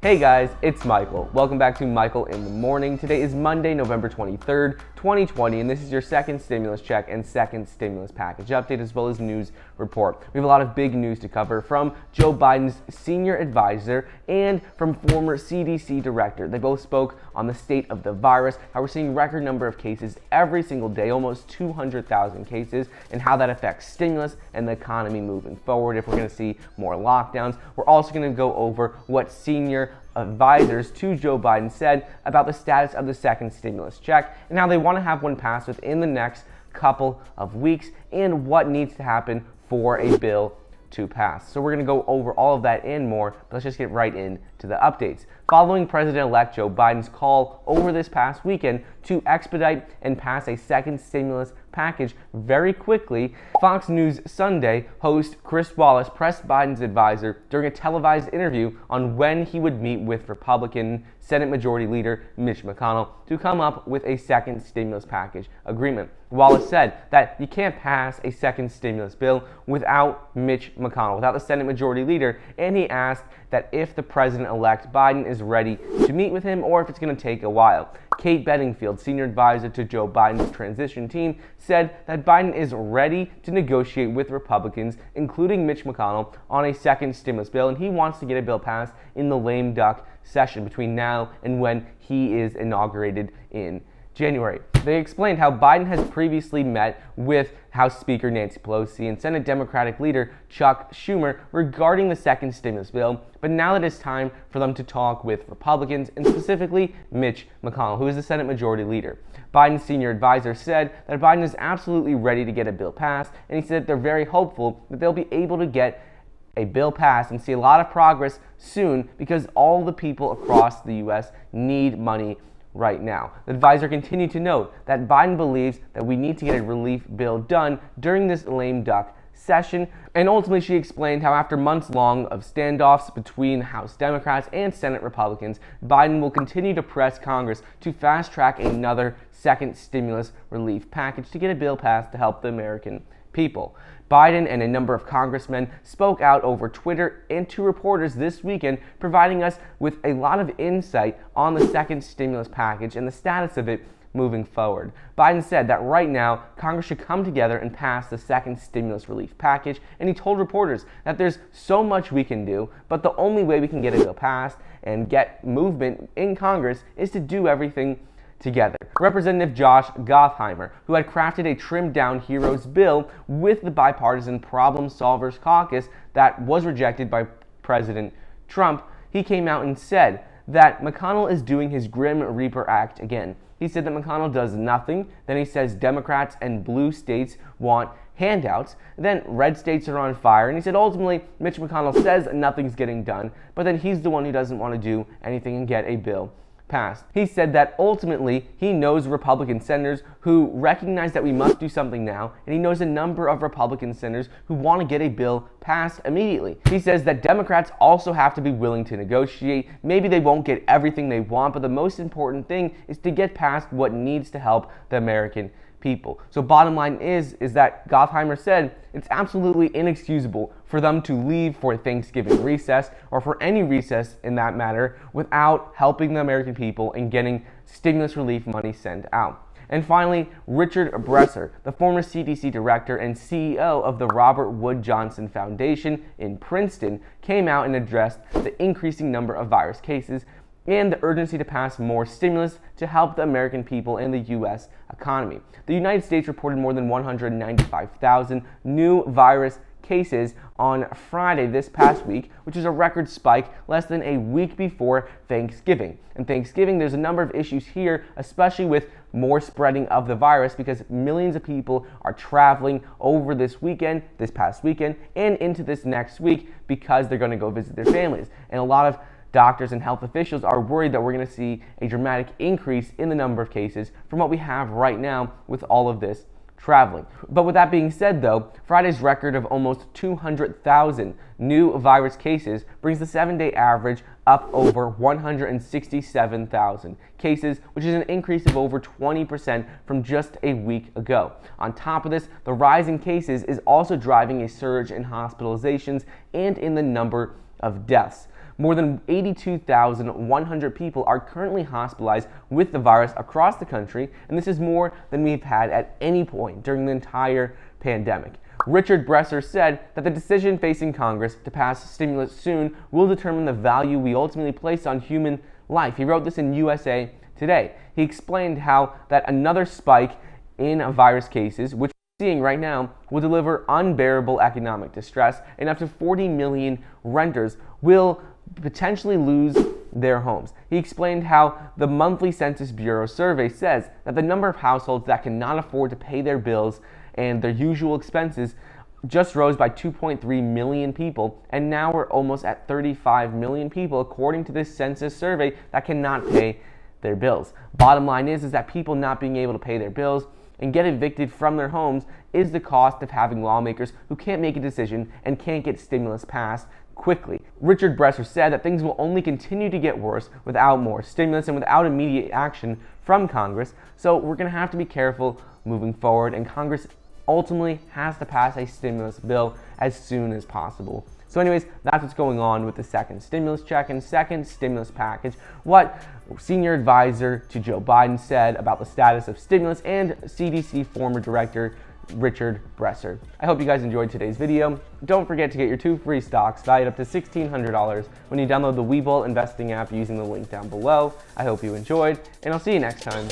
Hey guys, it's Michael. Welcome back to Michael in the Morning. Today is Monday, November 23rd, 2020, and this is your second stimulus check and second stimulus package update as well as news report. We have a lot of big news to cover from Joe Biden's senior advisor and from former CDC director. They both spoke on the state of the virus, how we're seeing record number of cases every single day, almost 200,000 cases, and how that affects stimulus and the economy moving forward, if we're going to see more lockdowns. We're also going to go over what senior advisors to Joe Biden said about the status of the second stimulus check and how they want to have one passed within the next couple of weeks and what needs to happen for a bill to pass. So we're going to go over all of that and more, but let's just get right into the updates. Following President-elect Joe Biden's call over this past weekend to expedite and pass a second stimulus package very quickly, Fox News Sunday host Chris Wallace pressed Biden's advisor during a televised interview on when he would meet with Republican Senate Majority Leader Mitch McConnell to come up with a second stimulus package agreement. Wallace said that you can't pass a second stimulus bill without Mitch McConnell, without the Senate Majority Leader, and he asked that if the President-elect Biden is ready to meet with him or if it's going to take a while. Kate Bedingfield, senior advisor to Joe Biden's transition team, said that Biden is ready to negotiate with Republicans, including Mitch McConnell, on a second stimulus bill, and he wants to get a bill passed in the lame duck session between now and when he is inaugurated in January. They explained how Biden has previously met with House Speaker Nancy Pelosi and Senate Democratic leader Chuck Schumer regarding the second stimulus bill, but now that it's time for them to talk with Republicans and specifically Mitch McConnell, who is the Senate Majority Leader. Biden's senior advisor said that Biden is absolutely ready to get a bill passed, and he said they're very hopeful that they'll be able to get a bill passed and see a lot of progress soon because all the people across the U.S. need money right now. The advisor continued to note that Biden believes that we need to get a relief bill done during this lame duck session, and ultimately she explained how after months long of standoffs between House Democrats and Senate Republicans, Biden will continue to press Congress to fast-track another second stimulus relief package to get a bill passed to help the American people. Biden and a number of congressmen spoke out over Twitter and to reporters this weekend, providing us with a lot of insight on the second stimulus package and the status of it moving forward. Biden said that right now, Congress should come together and pass the second stimulus relief package, and he told reporters that there's so much we can do, but the only way we can get a bill passed and get movement in Congress is to do everything together. Representative Josh Gottheimer, who had crafted a trimmed-down HEROES bill with the bipartisan Problem Solvers Caucus that was rejected by President Trump, he came out and said that McConnell is doing his Grim Reaper act again. He said that McConnell does nothing, then he says Democrats and blue states want handouts, then red states are on fire, and he said ultimately Mitch McConnell says nothing's getting done, but then he's the one who doesn't want to do anything and get a bill passed. He said that ultimately he knows Republican senators who recognize that we must do something now, and he knows a number of Republican senators who want to get a bill passed immediately. He says that Democrats also have to be willing to negotiate. Maybe they won't get everything they want, but the most important thing is to get past what needs to help the American people. So bottom line is that Gottheimer said it's absolutely inexcusable for them to leave for Thanksgiving recess or for any recess in that matter without helping the American people and getting stimulus relief money sent out. And finally, Richard Bresser, the former CDC director and CEO of the Robert Wood Johnson Foundation in Princeton, came out and addressed the increasing number of virus cases and the urgency to pass more stimulus to help the American people and the U.S. economy. The United States reported more than 195,000 new virus cases on Friday this past week, which is a record spike less than a week before Thanksgiving. And Thanksgiving, there's a number of issues here, especially with more spreading of the virus because millions of people are traveling over this past weekend, and into this next week because they're going to go visit their families. And a lot of doctors and health officials are worried that we're going to see a dramatic increase in the number of cases from what we have right now with all of this traveling. But with that being said though, Friday's record of almost 200,000 new virus cases brings the 7-day average up over 167,000 cases, which is an increase of over 20% from just a week ago. On top of this, the rise in cases is also driving a surge in hospitalizations and in the number of deaths. More than 82,100 people are currently hospitalized with the virus across the country, and this is more than we've had at any point during the entire pandemic. Richard Bresser said that the decision facing Congress to pass stimulus soon will determine the value we ultimately place on human life. He wrote this in USA Today. He explained how that another spike in virus cases, which we're seeing right now, will deliver unbearable economic distress, and up to 40 million renters will potentially lose their homes. He explained how the monthly Census Bureau survey says that the number of households that cannot afford to pay their bills and their usual expenses just rose by 2.3 million people, and now we're almost at 35 million people, according to this census survey, that cannot pay their bills. Bottom line is that people not being able to pay their bills and get evicted from their homes is the cost of having lawmakers who can't make a decision and can't get stimulus passed quickly. Richard Bresser said that things will only continue to get worse without more stimulus and without immediate action from Congress, so we're going to have to be careful moving forward, and Congress ultimately has to pass a stimulus bill as soon as possible. So anyways, that's what's going on with the second stimulus check and second stimulus package. What senior advisor to Joe Biden said about the status of stimulus, and CDC former director Richard Bresser. I hope you guys enjoyed today's video. Don't forget to get your 2 free stocks valued up to $1,600 when you download the Webull investing app using the link down below. I hope you enjoyed, and I'll see you next time.